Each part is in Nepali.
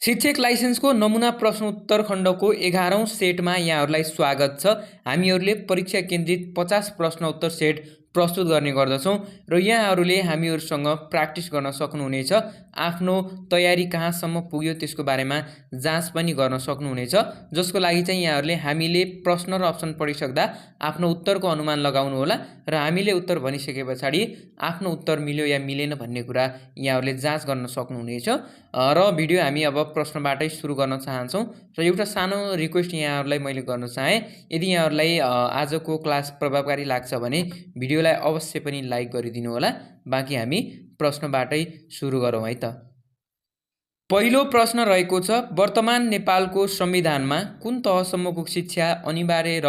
शिक्षक लाइसेन्सको नमुना प्रश्न उत्तर खण्डको 11औं सेटमा यहाँहरूलाई स्वागत छ। हामीहरूले परीक्षा केन्द्रित 50 प्रश्न उत्तर सेट प्रस्तुत गर्ने गर्दछौँ र यहाँहरूले हामीहरूसँग प्र्याक्टिस गर्न सक्नुहुनेछ। आफ्नो तयारी कहाँसम्म पुग्यो त्यसको बारेमा जाँच पनि गर्न सक्नुहुनेछ, जसको लागि चाहिँ यहाँहरूले हामीले प्रश्न र अप्सन पढिसक्दा आफ्नो उत्तरको अनुमान लगाउनुहोला र हामीले उत्तर भनिसके पछाडि आफ्नो उत्तर मिल्यो या मिलेन भन्ने कुरा यहाँहरूले जाँच गर्न सक्नुहुनेछ। र भिडियो हामी अब प्रश्नबाटै सुरु गर्न चाहन्छौँ र एउटा सानो रिक्वेस्ट यहाँहरूलाई मैले गर्न चाहेँ, यदि यहाँहरूलाई आजको क्लास प्रभावकारी लाग्छ भने भिडियोलाई अवश्य पनि लाइक गरिदिनु होला। बाँकी हामी प्रश्नबाटै सुरु गरौँ है त। पहिलो प्रश्न रहेको छ, वर्तमान नेपालको संविधानमा कुन तहसम्मको शिक्षा अनिवार्य र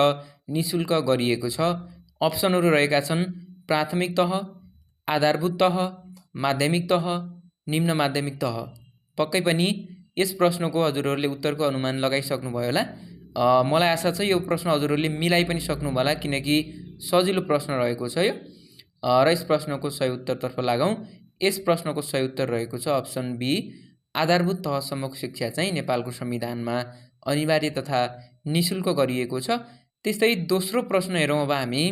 निशुल्क गरिएको छ? अप्सनहरू रहेका छन् प्राथमिक तह, आधारभूत तह, माध्यमिक तह, निम्न माध्यमिक तह। पक्कै पनि यस प्रश्नको हजुरहरूले उत्तरको अनुमान लगाइसक्नुभयो होला। मलाई आशा छ यो प्रश्न हजुरहरूले मिलाइ पनि सक्नुभयो होला, किनकि सजिलो प्रश्न रहेको छ यो। र यस प्रश्नको सही उत्तरतर्फ लागौँ। यस प्रश्नको सही उत्तर रहेको छ अप्सन बी, आधारभूत तहसम्मको शिक्षा चाहिँ नेपालको संविधानमा अनिवार्य तथा निशुल्क गरिएको छ। त्यस्तै दोस्रो प्रश्न हेरौँ अब हामी।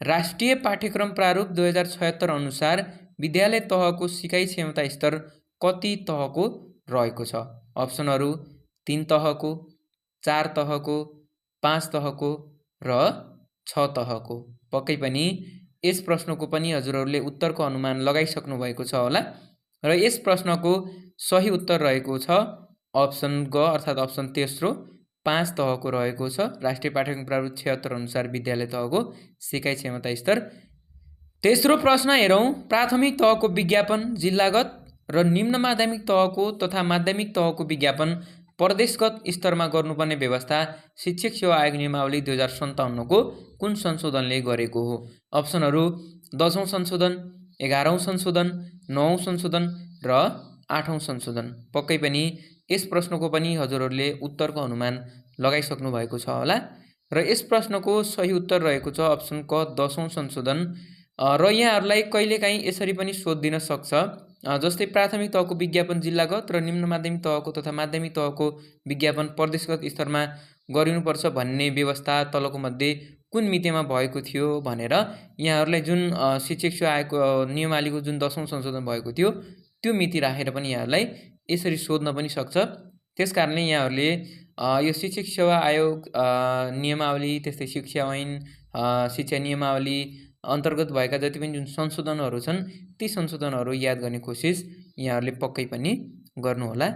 राष्ट्रिय पाठ्यक्रम प्रारूप 2076 अनुसार विद्यालय तहको सिकाइ क्षमता स्तर कति तहको रहेको छ? अप्सनहरू 3 तहको, 4 तहको, 5 तहको र 6 तहको। पक्कै पनि यस प्रश्नको पनि हजुरहरूले उत्तरको अनुमान लगाइसक्नु भएको छ होला र यस प्रश्नको सही उत्तर रहेको छ अप्सन ग अर्थात् अप्सन तेस्रो, 5 तहको रहेको छ। राष्ट्रिय पाठ्यक्रम प्रारूप 76 अनुसार विद्यालय तहको सिकाइ क्षमता स्तर। तेस्रो प्रश्न हेरौँ। प्राथमिक तहको विज्ञापन जिल्लागत र निम्न माध्यमिक तहको तथा माध्यमिक तहको विज्ञापन प्रदेशगत स्तरमा गर्नुपर्ने व्यवस्था शिक्षक सेवा आयोग नियमावली 2057 को कुन संशोधनले गरेको हो? अप्सनहरू 10औं संशोधन, 11औं संशोधन, 9औं संशोधन र 8औं संशोधन। पक्कै पनि यस प्रश्नको पनि हजुरहरूले उत्तरको अनुमान लगाइसक्नु भएको छ होला र यस प्रश्नको सही उत्तर रहेको छ अप्सन क 10औं संशोधन। र यहाँहरूलाई कहिलेकाहीँ यसरी पनि सोधिदिन सक्छ, जस्तै प्राथमिक तहको विज्ञापन जिल्लागत र निम्न माध्यमिक तहको तथा माध्यमिक तहको विज्ञापन प्रदेशगत स्तरमा गरिनुपर्छ भन्ने व्यवस्था तलको मध्ये कुन मितिमा भएको थियो भनेर यहाँहरूलाई जुन शिक्षक सेवा आयोगको नियमावलीको जुन 10औं संशोधन भएको थियो त्यो मिति राखेर पनि यहाँहरूलाई यसरी सोध्न पनि सक्छ। त्यसकारणले यहाँहरूले यो शिक्षक सेवा आयोग नियमावली, त्यस्तै शिक्षा ऐन, शिक्षा नियमावली अन्तर्गत भएका जति पनि जुन संशोधनहरू छन् ती संशोधनहरू याद गर्ने कोसिस यहाँहरूले पक्कै पनि गर्नुहोला।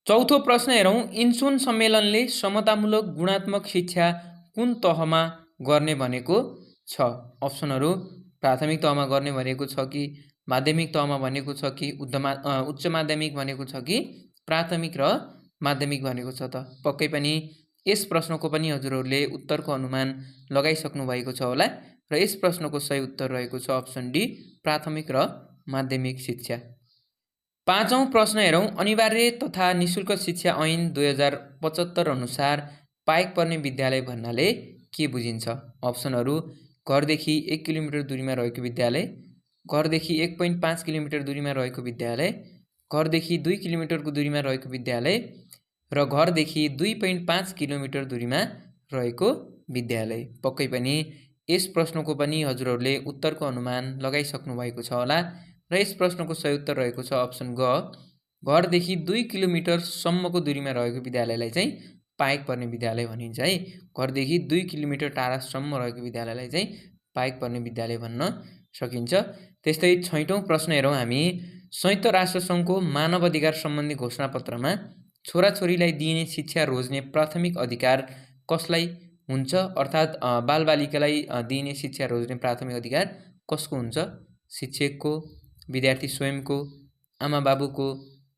चौथो प्रश्न हेरौँ। इन्चोन सम्मेलनले समतामूलक गुणात्मक शिक्षा कुन तहमा गर्ने भनेको छ? अप्सनहरू प्राथमिक तहमा गर्ने भनेको छ कि माध्यमिक तहमा भनेको छ कि उच्च माध्यमिक भनेको छ कि प्राथमिक र माध्यमिक भनेको छ त? पक्कै पनि यस प्रश्नको पनि हजुरहरूले उत्तरको अनुमान लगाइसक्नु भएको छ होला र यस प्रश्नको सही उत्तर रहेको छ अप्सन डी, प्राथमिक र माध्यमिक शिक्षा। पाँचौं प्रश्न हेरौँ। अनिवार्य तथा निशुल्क शिक्षा ऐन 2075 अनुसार पाएक पर्ने विद्यालय भन्नाले के बुझिन्छ? अप्सनहरू घरदेखि 1 किलोमिटर दूरीमा रहेको विद्यालय, घरदेखि 1.5 किलोमिटर दूरीमा रहेको विद्यालय, घरदेखि 2 किलोमिटरको दूरीमा रहेको विद्यालय र घरदेखि 2.5 किलोमिटर दूरीमा रहेको विद्यालय। पक्कै पनि यस प्रश्नको पनि हजुरहरूले उत्तरको अनुमान लगाइसक्नु भएको छ होला र यस प्रश्नको सही उत्तर रहेको छ अप्सन ग, घरदेखि 2 किलोमिटरसम्मको दूरीमा रहेको विद्यालयलाई चाहिँ पाएक पर्ने विद्यालय भनिन्छ है। घरदेखि 2 किलोमिटर टाढासम्म रहेको विद्यालयलाई चाहिँ पाएक पर्ने विद्यालय भन्न सकिन्छ। त्यस्तै 6औं प्रश्न हेरौँ हामी। संयुक्त राष्ट्रसङ्घको मानव अधिकार सम्बन्धी घोषणापत्रमा छोराछोरीलाई दिइने शिक्षा रोज्ने प्राथमिक अधिकार कसलाई हुन्छ? अर्थात् बालबालिकालाई दिइने शिक्षा रोज्ने प्राथमिक अधिकार कसको हुन्छ? शिक्षकको, विद्यार्थी स्वयंको, आमा बाबुको,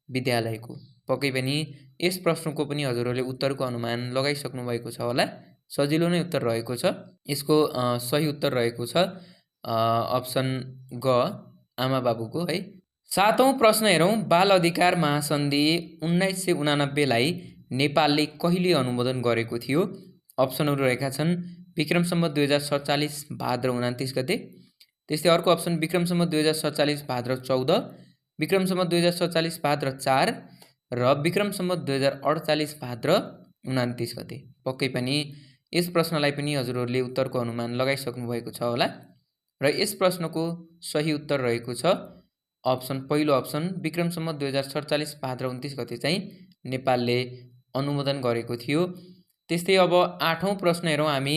विद्यालयको? पक्कै पनि यस प्रश्नको पनि हजुरहरूले उत्तरको अनुमान लगाइसक्नु भएको छ होला। सजिलो नै उत्तर रहेको छ। यसको सही उत्तर रहेको छ अप्सन ग, आमा बाबुको है। 7औं प्रश्न हेरौँ। बाल अधिकार महासन्धि 1989 लाई नेपालले कहिले अनुमोदन गरेको थियो? अप्सनहरू रहेका छन् विक्रम सम्वत 2047 भाद्र 29 गते, त्यस्तै अर्को अप्सन विक्रम सम्वत 2047 भाद्र 14, विक्रम सम्वत 2047 भाद्र 4, र विक्रम सम्वत 2048 भाद्र 29 गते। पक्कै पनि यस प्रश्नलाई पनि हजुरहरूले उत्तरको अनुमान लगाइसक्नु भएको छ होला र यस प्रश्नको सही उत्तर रहेको छ पहिलो अप्सन विक्रम सम्वत 2047 भाद्र 29 गते चाहिँ नेपालले अनुमोदन गरेको थियो। त्यस्तै अब 8औं प्रश्न हेरौँ हामी।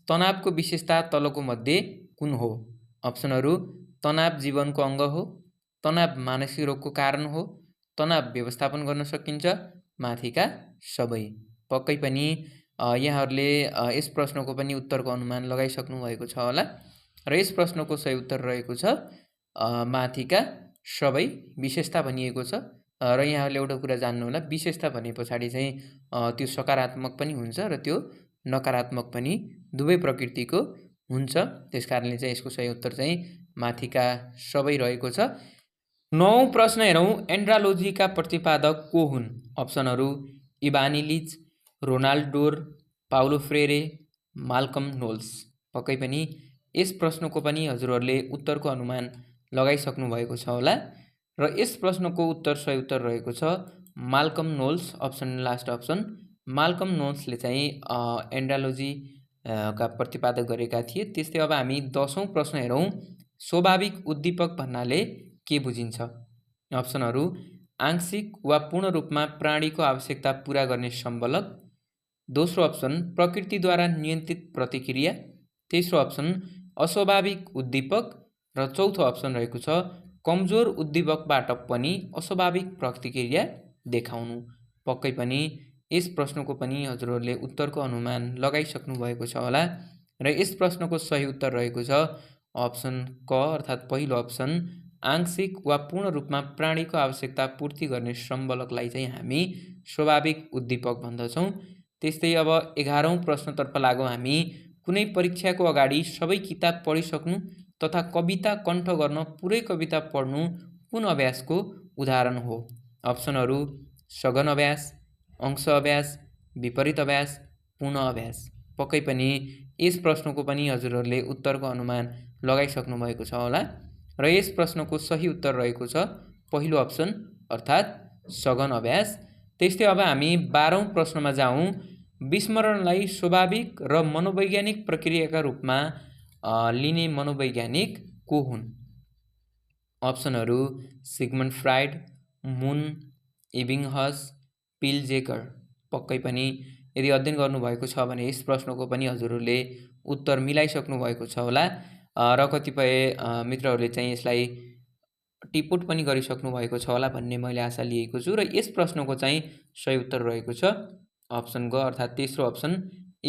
तनावको विशेषता तलको मध्ये कुन हो? अप्सनहरू: तनाव जीवनको अङ्ग हो, तनाव मानसिक रोगको कारण हो, तनाव व्यवस्थापन गर्न सकिन्छ, माथिका सबै। पक्कै पनि यहाँहरूले यस प्रश्नको पनि उत्तरको अनुमान लगाइसक्नु भएको छ होला र यस प्रश्नको सही उत्तर रहेको छ माथिका सबै विशेषता भनिएको छ। र यहाँहरूले एउटा कुरा जान्नु होला, विशेषता भने पछाडि चाहिँ त्यो सकारात्मक पनि हुन्छ र त्यो नकारात्मक पनि दुवै प्रकृतिको हुन्छ। त्यसकारणले चाहिँ यसको सही उत्तर चाहिँ माथिका सबै रहेको छ। 9औं प्रश्न हेरौँ। एन्ड्रालोजीका प्रतिपादक को हुन्? अप्सनहरू: Ivan Illich, Ronald Dore, Paulo Freire, Malcolm Knowles. पक्कै पनि यस प्रश्नको पनि हजुरहरूले उत्तरको अनुमान लगाइसक्नु भएको छ होला र यस प्रश्नको सही उत्तर रहेको छ Malcolm Knowles. Option last option Malcolm नोल्सले चाहिँ एन्ड्रालोजी का प्रतिपादक गरेका थिए। त्यस्तै अब हामी 10औं प्रश्न हेरौँ। स्वाभाविक उद्दीपक भन्नाले के बुझिन्छ? अप्सनहरू: आंशिक वा पूर्ण रूपमा प्राणीको आवश्यकता पूरा गर्ने सम्बलक। दोस्रो अप्सन प्रकृतिद्वारा नियन्त्रित प्रतिक्रिया। तेस्रो अप्सन अस्वाभाविक उद्दीपक र चौथो अप्सन रहेको छ कमजोर उद्दीपकबाट पनि अस्वाभाविक प्रतिक्रिया देखाउनु। पक्कै पनि यस प्रश्नको पनि हजुरहरूले उत्तरको अनुमान लगाइसक्नु भएको छ होला र यस प्रश्नको सही उत्तर रहेको छ अप्सन क अर्थात् पहिलो अप्सन आंशिक वा पूर्ण रूपमा प्राणीको आवश्यकता पूर्ति गर्ने सम्बलकलाई चाहिँ हामी स्वाभाविक उद्दीपक भन्दछौँ। त्यस्तै अब 11औं प्रश्नतर्फ लागौँ हामी। कुनै परीक्षाको अगाडि सबै किताब पढिसक्नु तथा कविता कण्ठ गर्न पुरै कविता पढ्नु कुन अभ्यासको उदाहरण हो? अप्सनहरू: सघन अभ्यास, अंश अभ्यास, विपरीत अभ्यास, पुनः अभ्यास। पक्कै पनि यस प्रश्नको पनि हजुरहरूले उत्तरको अनुमान लगाइसक्नु भएको छ होला र यस प्रश्नको सही उत्तर रहेको छ पहिलो अप्सन अर्थात् सघन अभ्यास। त्यस्तै अब हामी 12औं प्रश्नमा जाउँ। विस्मरणलाई स्वाभाविक र मनोवैज्ञानिक प्रक्रियाका रूपमा लिने मनोवैज्ञानिक को हुन्? अप्सनहरू: सिगमन्ड फ्राइड, मुन, इबिङहस, पिलजेकर। पक्कै पनि यदि अध्ययन गर्नुभएको छ भने यस प्रश्नको पनि हजुरहरूले उत्तर मिलाइसक्नु भएको छ होला र कतिपय मित्रहरूले चाहिँ यसलाई टिपोट पनि गरिसक्नु भएको छ होला भन्ने मैले आशा लिएको छु र यस प्रश्नको चाहिँ सही उत्तर रहेको छ अप्सन ग अर्थात् तेस्रो अप्सन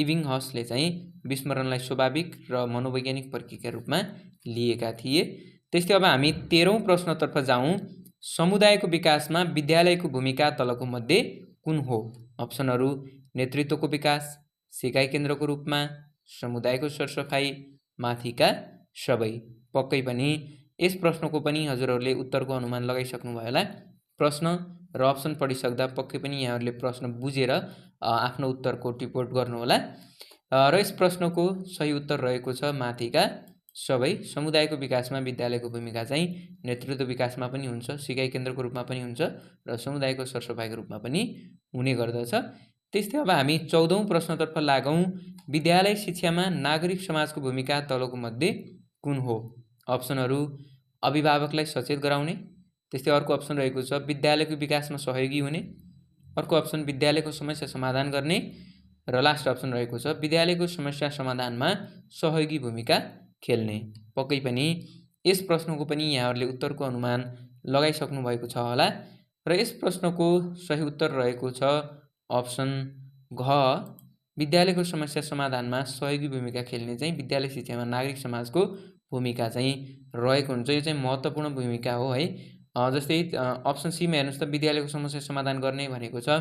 इबिङहसले चाहिँ विस्मरणलाई स्वाभाविक र मनोवैज्ञानिक प्रक्रियाका रूपमा लिएका थिए। त्यस्तै अब हामी 13औं प्रश्नतर्फ जाउँ। समुदायको विकासमा विद्यालयको भूमिका तलको मध्ये कुन हो? अप्सनहरू: नेतृत्वको विकास, सिकाइ केन्द्रको रूपमा, समुदायको सरसफाइ, माथिका सबै। पक्कै पनि यस प्रश्नको पनि हजुरहरूले उत्तरको अनुमान लगाइसक्नु भयो होला। प्रश्न र अप्सन पढिसक्दा पक्कै पनि यहाँहरूले प्रश्न बुझेर आफ्नो उत्तरको टिपोट गर्नुहोला र यस प्रश्नको सही उत्तर रहेको छ माथिका सबै। समुदायको विकासमा विद्यालयको भूमिका चाहिँ नेतृत्व विकासमा पनि हुन्छ, सिकाइ केन्द्रको रूपमा पनि हुन्छ र समुदायको सरसफाइको रूपमा पनि हुने गर्दछ। त्यस्तै अब हामी 14औं प्रश्नतर्फ लागौँ। विद्यालय शिक्षामा नागरिक समाजको भूमिका तलको मध्ये कुन हो? अप्सनहरू: अभिभावकलाई सचेत गराउने। त्यस्तै अर्को अप्सन रहेको छ विद्यालयको विकासमा सहयोगी हुने। अर्को अप्सन विद्यालयको समस्या समाधान गर्ने र लास्ट अप्सन रहेको छ विद्यालयको समस्या समाधानमा सहयोगी भूमिका खेल्ने। पक्कै पनि यस प्रश्नको पनि यहाँहरूले उत्तरको अनुमान लगाइसक्नु भएको छ होला र यस प्रश्नको सही उत्तर रहेको छ अप्सन घ विद्यालयको समस्या समाधानमा सहयोगी भूमिका खेल्ने चाहिँ विद्यालय शिक्षामा नागरिक समाजको भूमिका चाहिँ रहेको हुन्छ। यो चाहिँ महत्त्वपूर्ण भूमिका हो है। जस्तै अप्सन सीमा हेर्नुहोस् त विद्यालयको समस्या समाधान गर्ने भनेको छ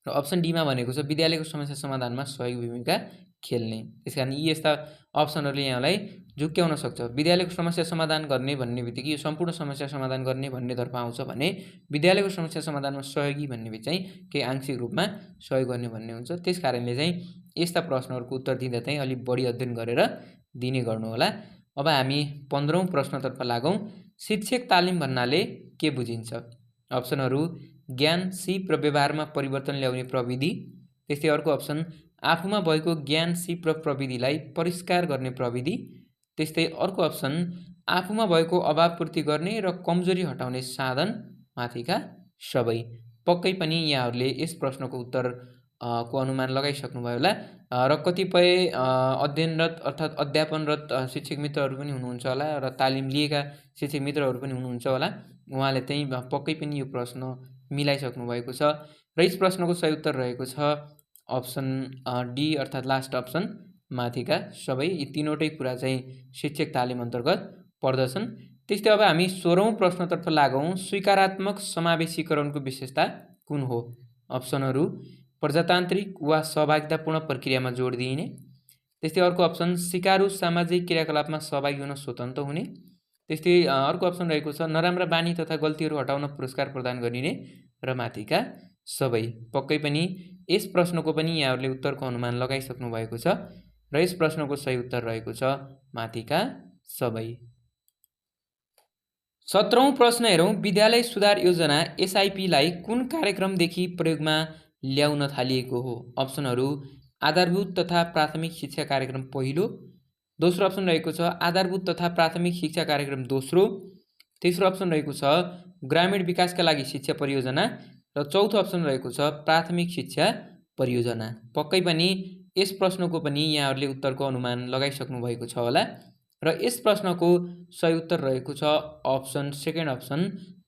र अप्सन डीमा भनेको छ विद्यालयको समस्या समाधानमा सहयोगी भूमिका खेल्ने। त्यसकारण यी यस्ता अप्सनहरूले यहाँलाई झुक्क्याउन सक्छ। विद्यालयको समस्या समाधान गर्ने भन्ने बित्तिकै यो सम्पूर्ण समस्या समाधान गर्ने भन्नेतर्फ आउँछ भने विद्यालयको समस्या समाधानमा सहयोगी भन्ने बित्तिकै चाहिँ केही आंशिक रूपमा सहयोग गर्ने भन्ने हुन्छ। त्यस कारणले चाहिँ यस्ता प्रश्नहरूको उत्तर दिँदा चाहिँ अलिक बढी अध्ययन गरेर दिने गर्नुहोला। अब हामी 15औं प्रश्नतर्फ लागौँ। शिक्षक तालिम भन्नाले के बुझिन्छ? अप्सनहरू ज्ञान, सिप र व्यवहारमा परिवर्तन ल्याउने प्रविधि। त्यस्तै अर्को अप्सन आफूमा भएको ज्ञान, सिप र प्रविधिलाई परिष्कार गर्ने प्रविधि। त्यस्तै अर्को अप्सन आफूमा भएको अभाव पूर्ति गर्ने र कमजोरी हटाउने साधन, माथिका सबै। पक्कै पनि यहाँहरूले यस प्रश्नको उत्तर को अनुमान लगाइसक्नुभयो होला र कतिपय अध्ययनरत अर्थात् अध्यापनरत शिक्षक मित्रहरू पनि हुनुहुन्छ होला र तालिम लिएका शिक्षक मित्रहरू पनि हुनुहुन्छ होला। उहाँले चाहिँ पक्कै पनि यो प्रश्न मिलाइसक्नु भएको छ र यस प्रश्नको सही उत्तर रहेको छ अप्सन डी अर्थात् लास्ट अप्सन, माथिका सबै। यी तीनवटै कुरा चाहिँ शिक्षक तालिम अन्तर्गत पर्दछन्। त्यस्तै अब हामी 16औं प्रश्नतर्फ लागौँ। स्वीकारात्मक समावेशीकरणको विशेषता कुन हो? अप्सनहरू प्रजातान्त्रिक वा सहभागितापूर्ण प्रक्रियामा जोड दिइने। त्यस्तै अर्को अप्सन सिकारु सामाजिक क्रियाकलापमा सहभागी हुन स्वतन्त्र हुने। त्यस्तै अर्को अप्सन रहेको छ नराम्रा बानी तथा गल्तीहरू हटाउन पुरस्कार प्रदान गरिने र माथिका सबै। पक्कै पनि यस प्रश्नको पनि यहाँहरूले उत्तरको अनुमान लगाइसक्नु भएको छ र यस प्रश्नको सही उत्तर रहेको छ माथिका सबै। 17औं प्रश्न हेरौँ। विद्यालय सुधार योजना एसआइपीलाई कुन कार्यक्रमदेखि प्रयोगमा ल्याउन थालिएको हो? अप्सनहरू आधारभूत तथा प्राथमिक शिक्षा कार्यक्रम पहिलो। दोस्रो अप्सन रहेको छ आधारभूत तथा प्राथमिक शिक्षा कार्यक्रम दोस्रो। तेस्रो अप्सन रहेको छ ग्रामीण विकासका लागि शिक्षा परियोजना र चौथो अप्सन रहेको छ प्राथमिक शिक्षा परियोजना। पक्कै पनि यस प्रश्नको पनि यहाँहरूले उत्तरको अनुमान लगाइसक्नु भएको छ होला र यस प्रश्नको सही उत्तर रहेको छ अप्सन सेकेन्ड अप्सन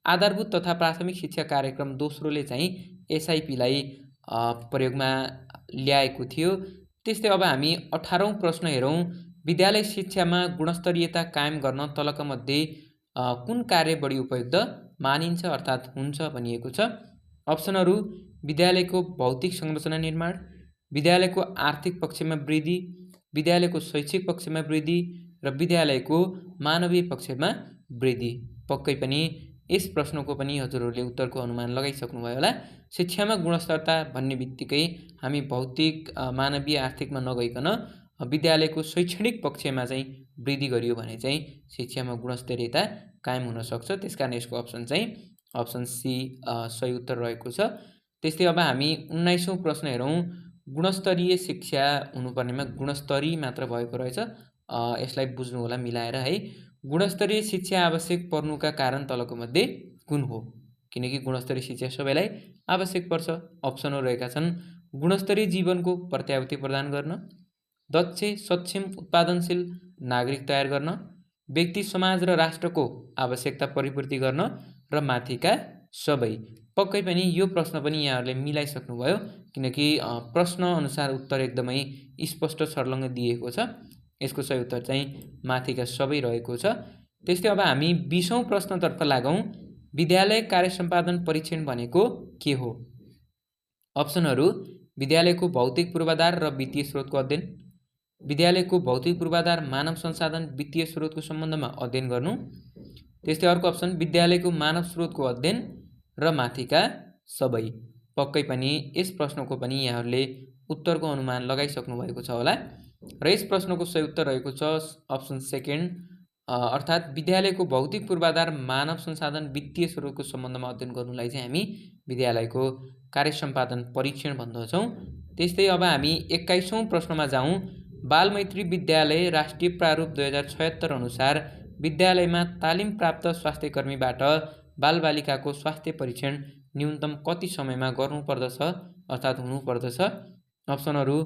आधारभूत तथा प्राथमिक शिक्षा कार्यक्रम दोस्रोले चाहिँ एसआइपीलाई प्रयोगमा ल्याएको थियो। त्यस्तै अब हामी 18औं प्रश्न हेरौँ। विद्यालय शिक्षामा गुणस्तरीयता कायम गर्न तलका मध्ये कुन कार्य बढी उपयुक्त मानिन्छ अर्थात् हुन्छ भनिएको छ? अप्सनहरू विद्यालयको भौतिक संरचना निर्माण, विद्यालयको आर्थिक पक्षमा वृद्धि, विद्यालयको शैक्षिक पक्षमा वृद्धि र विद्यालयको मानवीय पक्षमा वृद्धि। पक्कै पनि यस प्रश्नको पनि हजुरहरूले उत्तरको अनुमान लगाइसक्नुभयो होला। शिक्षामा गुणस्तरता भन्ने बित्तिकै हामी भौतिक, मानवीय, आर्थिकमा नगइकन विद्यालयको शैक्षणिक पक्षमा चाहिँ वृद्धि गरियो भने चाहिँ शिक्षामा गुणस्तरीयता कायम हुन सक्छ। त्यसकारण यसको अप्सन चाहिँ अप्सन सी सही उत्तर रहेको छ। त्यस्तै अब हामी 19औं प्रश्न हेरौँ। गुणस्तरीय शिक्षा हुनुपर्नेमा गुणस्तरीय मात्र भएको रहेछ, यसलाई बुझ्नु होला मिलाएर है। गुणस्तरीय शिक्षा आवश्यक पर्नुका कारण तलको मध्ये कुन हो? किनकि गुणस्तरीय शिक्षा सबैलाई आवश्यक पर्छ। अप्सनहरू रहेका छन् गुणस्तरीय जीवनको प्रत्याभूति प्रदान गर्न, दक्ष सक्षम उत्पादनशील नागरिक तयार गर्न, व्यक्ति समाज र राष्ट्रको आवश्यकता परिपूर्ति गर्न र माथिका सबै। पक्कै पनि यो प्रश्न पनि यहाँहरूले मिलाइसक्नुभयो किनकि प्रश्न अनुसार उत्तर एकदमै स्पष्ट सर्लङ्ग दिएको छ। यसको सही उत्तर चाहिँ माथिका सबै रहेको छ। त्यस्तै अब हामी 20औं प्रश्नतर्फ लागौँ। विद्यालय कार्य सम्पादन परीक्षण भनेको के हो? अप्सनहरू विद्यालयको भौतिक पूर्वाधार र वित्तीय स्रोतको अध्ययन, विद्यालयको भौतिक पूर्वाधार मानव संसाधन वित्तीय स्रोतको सम्बन्धमा अध्ययन गर्नु। त्यस्तै अर्को अप्सन विद्यालयको मानव स्रोतको अध्ययन र माथिका सबै। पक्कै पनि यस प्रश्नको पनि यहाँहरूले उत्तरको अनुमान लगाइसक्नु भएको छ होला र यस प्रश्नको सही उत्तर रहेको छ अप्सन सेकेन्ड अर्थात् विद्यालयको भौतिक पूर्वाधार मानव संसाधन वित्तीय स्रोतको सम्बन्धमा अध्ययन गर्नुलाई चाहिँ हामी विद्यालयको कार्य सम्पादन परीक्षण भन्दछौँ। त्यस्तै अब हामी 21औं प्रश्नमा जाउँ। बालमैत्री विद्यालय राष्ट्रिय प्रारूप 2076 अनुसार विद्यालयमा तालिम प्राप्त स्वास्थ्यकर्मीबाट बालबालिकाको स्वास्थ्य परीक्षण न्यूनतम कति समयमा गर्नुपर्दछ अर्थात् हुनुपर्दछ? अप्सनहरू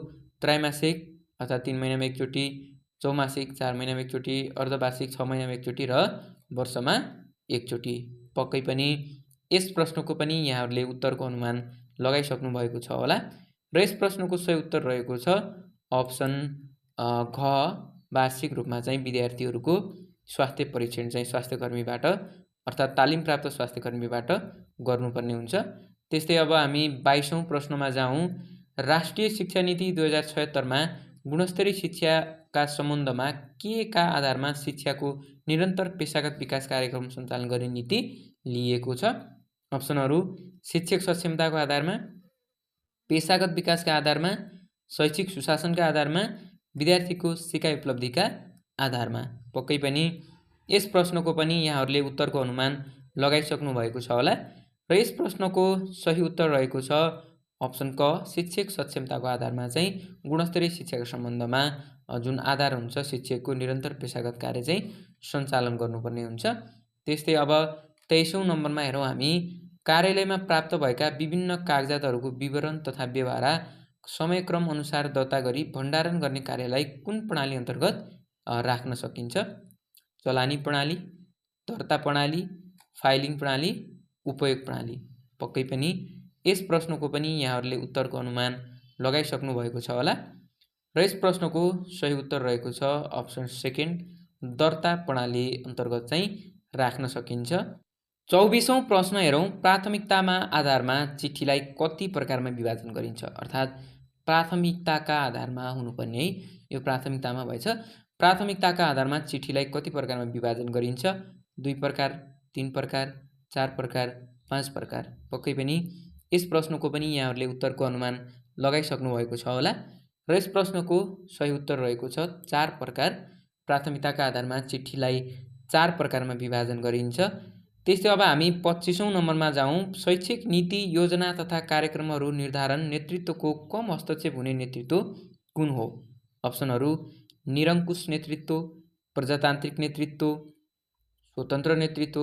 त्रैमासिक अर्थात् 3 महिनामा एकचोटि, चौमासिक 4 महिनामा एकचोटि, अर्धवार्षिक 6 महिनामा एकचोटि र वर्षमा एकचोटि। पक्कै पनि यस प्रश्नको पनि यहाँहरूले उत्तरको अनुमान लगाइसक्नु भएको छ होला र यस प्रश्नको सही उत्तर रहेको छ अप्सन घ, वार्षिक रूपमा चाहिँ विद्यार्थीहरूको स्वास्थ्य परीक्षण चाहिँ स्वास्थ्यकर्मीबाट अर्थात् तालिम प्राप्त स्वास्थ्यकर्मीबाट गर्नुपर्ने हुन्छ। त्यस्तै अब हामी 22औं प्रश्नमा जाउँ। राष्ट्रिय शिक्षा नीति 2076मा गुणस्तरीय शिक्षाका सम्बन्धमा के का आधारमा शिक्षाको निरन्तर पेशागत विकास कार्यक्रम सञ्चालन गर्ने नीति लिएको छ? अप्सनहरू शिक्षक सक्षमताको आधारमा, पेशागत विकासका आधारमा, शैक्षिक सुशासनका आधारमा, विद्यार्थीको सिकाइ उपलब्धिका आधारमा। पक्कै पनि यस प्रश्नको पनि यहाँहरूले उत्तरको अनुमान लगाइसक्नु भएको छ होला र यस प्रश्नको सही उत्तर रहेको छ अप्सन क, शिक्षक सक्षमताको आधारमा चाहिँ गुणस्तरीय शिक्षाको सम्बन्धमा जुन आधार हुन्छ शिक्षकको निरन्तर पेशागत कार्य चाहिँ सञ्चालन गर्नुपर्ने हुन्छ। त्यस्तै अब 23औं नम्बरमा हेरौँ हामी, कार्यालयमा प्राप्त भएका विभिन्न कागजातहरूको विवरण तथा व्यवहार समयक्रम अनुसार दर्ता गरी भण्डारण गर्ने कार्यलाई कुन प्रणाली अन्तर्गत राख्न सकिन्छ? चलानी प्रणाली, दर्ता प्रणाली, फाइलिङ प्रणाली, उपयोग प्रणाली। पक्कै पनि यस प्रश्नको पनि यहाँहरूले उत्तरको अनुमान लगाइसक्नु भएको छ होला र यस प्रश्नको सही उत्तर रहेको छ अप्सन सेकेन्ड, दर्ता प्रणाली अन्तर्गत चाहिँ राख्न सकिन्छ। 24औं प्रश्न हेरौँ, प्राथमिकतामा आधारमा चिठीलाई कति प्रकारमा विभाजन गरिन्छ? अर्थात् प्राथमिकताका आधारमा हुनुपर्ने है, यो प्राथमिकतामा भएछ। प्राथमिकताका आधारमा चिठीलाई कति प्रकारमा विभाजन गरिन्छ? 2 प्रकार, 3 प्रकार, 4 प्रकार, 5 प्रकार। पक्कै पनि यस प्रश्नको पनि यहाँहरूले उत्तरको अनुमान लगाइसक्नु भएको छ होला र यस प्रश्नको सही उत्तर रहेको छ 4 प्रकार। प्राथमिकताका आधारमा चिठीलाई 4 प्रकारमा विभाजन गरिन्छ। त्यस्तै अब हामी 25औं नम्बरमा जाउँ, शैक्षिक नीति, योजना तथा कार्यक्रमहरू निर्धारण नेतृत्वको कम हस्तक्षेप हुने नेतृत्व कुन हो? अप्सनहरू निरङ्कुश नेतृत्व, प्रजातान्त्रिक नेतृत्व, स्वतन्त्र नेतृत्व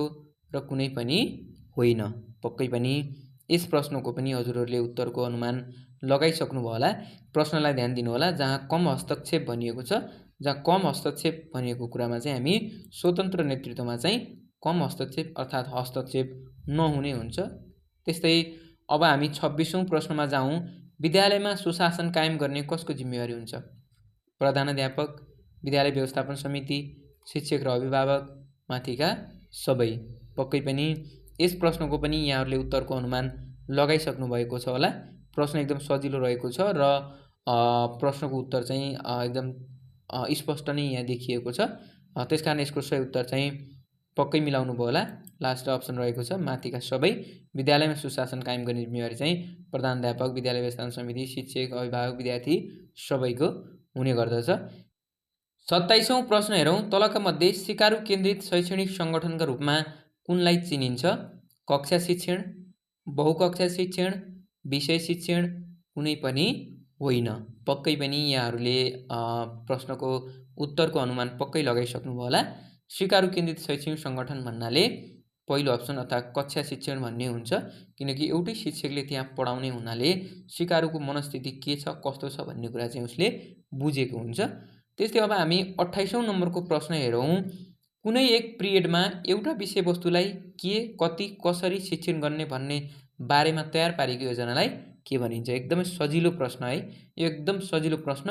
र कुनै पनि होइन। पक्कै पनि यस प्रश्नको पनि हजुरहरूले उत्तरको अनुमान लगाइसक्नु भयो होला। प्रश्नलाई ध्यान दिनु होला, जहाँ कम हस्तक्षेप भनिएको छ, जहाँ कम हस्तक्षेप भनिएको कुरामा चाहिँ हामी स्वतन्त्र नेतृत्वमा चाहिँ कम हस्तक्षेप अर्थात् हस्तक्षेप नहुने हुन्छ। त्यस्तै अब हामी 26औं प्रश्नमा जाउँ, विद्यालयमा सुशासन कायम गर्ने कसको जिम्मेवारी हुन्छ? प्रधानाध्यापक, विद्यालय व्यवस्थापन समिति, शिक्षक र अभिभावक, माथिका सबै। पक्कै पनि यस प्रश्नको पनि यहाँहरूले उत्तरको अनुमान लगाइसक्नु भएको छ होला। प्रश्न एकदम सजिलो रहेको छ र प्रश्नको उत्तर चाहिँ एकदम स्पष्ट नै यहाँ देखिएको छ। त्यसकारण यसको सही उत्तर चाहिँ पक्कै मिलाउनु भयो होला। लास्ट अप्सन रहेको छ माथिका सबै। विद्यालयमा सुशासन कायम गर्ने जिम्मेवारी चाहिँ प्रधानाध्यापक, विद्यालय व्यवस्थापन समिति, शिक्षक, अभिभावक, विद्यार्थी सबैको हुने गर्दछ। 27औं प्रश्न हेरौँ, तलका मध्ये सिकारु केन्द्रित शैक्षणिक सङ्गठनका रूपमा कुनलाई चिनिन्छ? कक्षा शिक्षण, बहुकक्षा शिक्षण, विषय शिक्षण, कुनै पनि होइन। पक्कै पनि यहाँहरूले प्रश्नको उत्तरको अनुमान पक्कै लगाइसक्नु भयो होला। सिकारु केन्द्रित शैक्षणिक सङ्गठन भन्नाले पहिलो अप्सन अर्थात् कक्षा शिक्षण भन्ने हुन्छ, किनकि एउटै शिक्षकले त्यहाँ पढाउने हुनाले सिकारुको मनस्थिति के छ, कस्तो छ भन्ने कुरा चाहिँ उसले बुझेको हुन्छ। त्यस्तै अब हामी 28औं नम्बरको प्रश्न हेरौँ, कुनै एक पिरियडमा एउटा विषयवस्तुलाई के, कति, कसरी शिक्षण गर्ने भन्ने बारेमा तयार पारेको योजनालाई के भनिन्छ? एकदमै सजिलो प्रश्न है, यो एकदम सजिलो प्रश्न।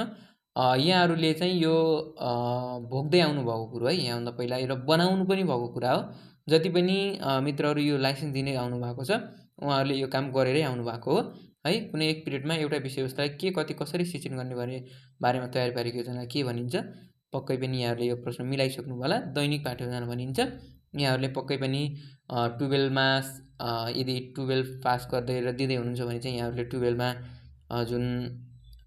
यहाँहरूले चाहिँ यो भोग्दै आउनुभएको कुरो है यहाँभन्दा पहिला र बनाउनु पनि भएको कुरा हो। जति पनि मित्रहरू यो लाइसेन्स दिने आउनुभएको छ उहाँहरूले यो काम गरेरै आउनुभएको हो है। कुनै एक पिरियडमा एउटा विषयवस्तुलाई के, कति, कसरी शिक्षण गर्ने भन्ने बारेमा तयार पारेको योजना के भनिन्छ? पक्कै पनि यहाँहरूले यो प्रश्न मिलाइसक्नु होला। दैनिक पाठ्य योजना भनिन्छ। यहाँहरूले पक्कै पनि 12मा यदि 12 पास गर्दै र दिँदै हुनुहुन्छ भने चाहिँ यहाँहरूले 12मा जुन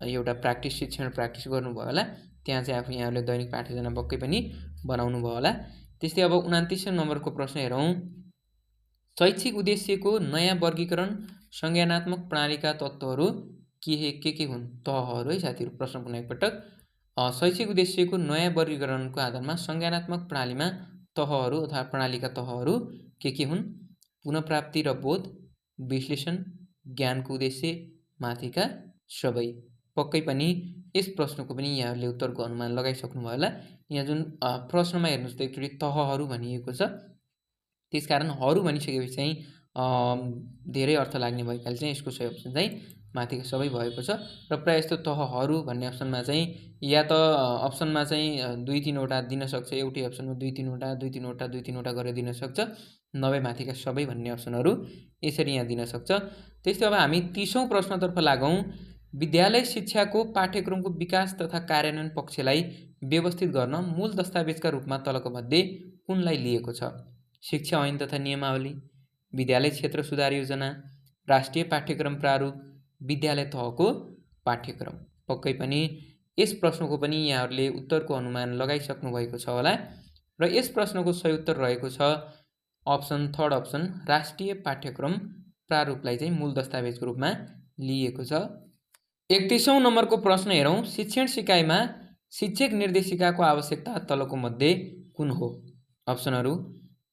एउटा प्र्याक्टिस शिक्षण प्र्याक्टिस गर्नुभयो होला, त्यहाँ चाहिँ आफू यहाँहरूले दैनिक पाठ्य योजना पक्कै पनि बनाउनु भयो होला। त्यस्तै अब 29औं नम्बरको प्रश्न हेरौँ, शैक्षिक उद्देश्यको नयाँ वर्गीकरण संज्ञानात्मक प्रणालीका तत्त्वहरू के हुन्? तहहरू है साथीहरू। प्रश्न पुनः एकपटक, शैक्षिक उद्देश्यको नयाँ वर्गीकरणको आधारमा संज्ञानात्मक प्रणालीमा तहहरू अथवा प्रणालीका तहहरू के हुन्? पुनःप्राप्ति र बोध, विश्लेषण, ज्ञानको उद्देश्य, माथिका सबै। पक्कै पनि यस प्रश्नको पनि यहाँहरूले उत्तरको अनुमान लगाइसक्नु भयो होला। यहाँ जुन प्रश्नमा हेर्नुहोस् त एकचोटि तहहरू भनिएको छ, त्यसकारण हरू भनिसकेपछि चाहिँ धेरै अर्थ लाग्ने भएकाले चाहिँ यसको सही अप्सन चाहिँ माथिको सबै भएको छ र प्रायः यस्तो तहहरू भन्ने अप्सनमा चाहिँ या त अप्सनमा चाहिँ 2-3 वटा दिन सक्छ, एउटै अप्सनमा 2-3 वटा 2-3 वटा 2-3 वटा गरेर दिन सक्छ, नभए माथिका सबै भन्ने अप्सनहरू यसरी यहाँ दिन सक्छ। त्यस्तै अब हामी 30औं प्रश्नतर्फ लागौँ, विद्यालय शिक्षाको पाठ्यक्रमको विकास तथा कार्यान्वयन पक्षलाई व्यवस्थित गर्न मूल दस्तावेजका रूपमा तलको मध्ये कुनलाई लिएको छ? शिक्षा ऐन तथा नियमावली, विद्यालय क्षेत्र सुधार योजना, राष्ट्रिय पाठ्यक्रम प्रारूप, विद्यालय तहको पाठ्यक्रम। पक्कै पनि यस प्रश्नको पनि यहाँहरूले उत्तरको अनुमान लगाइसक्नु भएको छ होला र यस प्रश्नको सही उत्तर रहेको छ अप्सन थर्ड अप्सन राष्ट्रिय पाठ्यक्रम प्रारूपलाई चाहिँ मूल दस्तावेजको रूपमा लिएको छ। 31औं नम्बरको प्रश्न हेरौँ। शिक्षण सिकाइमा शिक्षक निर्देशिकाको आवश्यकता तलको मध्ये कुन हो? अप्सनहरू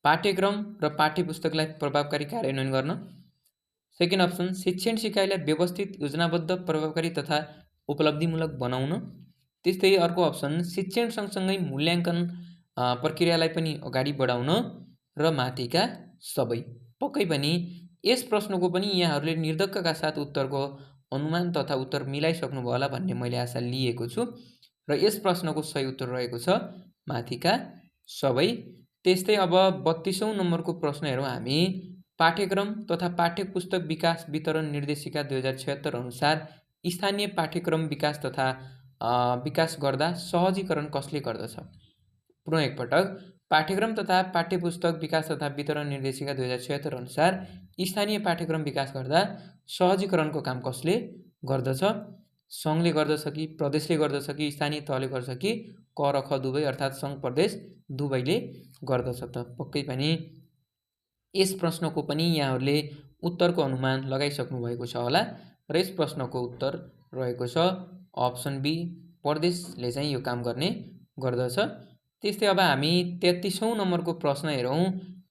पाठ्यक्रम र पाठ्यपुस्तकलाई प्रभावकारी कार्यान्वयन गर्न। सेकेन्ड अप्सन शिक्षण सिकाइलाई व्यवस्थित, योजनाबद्ध, प्रभावकारी तथा उपलब्धिमूलक बनाउन। त्यस्तै अर्को अप्सन शिक्षण सँगसँगै मूल्याङ्कन प्रक्रियालाई पनि अगाडि बढाउन र माथिका सबै। पक्कै पनि यस प्रश्नको पनि यहाँहरूले निर्धक्कका साथ उत्तरको अनुमान तथा उत्तर मिलाइसक्नु भयो होला भन्ने मैले आशा लिएको छु र यस प्रश्नको सही उत्तर रहेको छ माथिका सबै। त्यस्तै अब 32औं नम्बरको प्रश्न हेरौँ हामी। पाठ्यक्रम तथा पाठ्यपुस्तक विकास वितरण निर्देशिका 2076 अनुसार स्थानीय पाठ्यक्रम विकास तथा विकास गर्दा सहजीकरण कसले गर्दछ? पुनः एकपटक, पाठ्यक्रम तथा पाठ्यपुस्तक विकास तथा वितरण निर्देशिका 2076 अनुसार स्थानीय पाठ्यक्रम विकास गर्दा सहजीकरणको काम कसले गर्दछ? सङ्घले गर्दछ कि प्रदेशले गर्दछ कि स्थानीय तहले गर्दछ कि क र ख दुवै अर्थात् सङ्घ प्रदेश दुवैले गर्दछ त? पक्कै पनि यस प्रश्नको पनि यहाँहरूले उत्तरको अनुमान लगाइसक्नु भएको छ होला र यस प्रश्नको उत्तर रहेको छ अप्सन बी, प्रदेशले चाहिँ यो काम गर्ने गर्दछ। त्यस्तै अब हामी 33औं नम्बरको प्रश्न हेरौँ।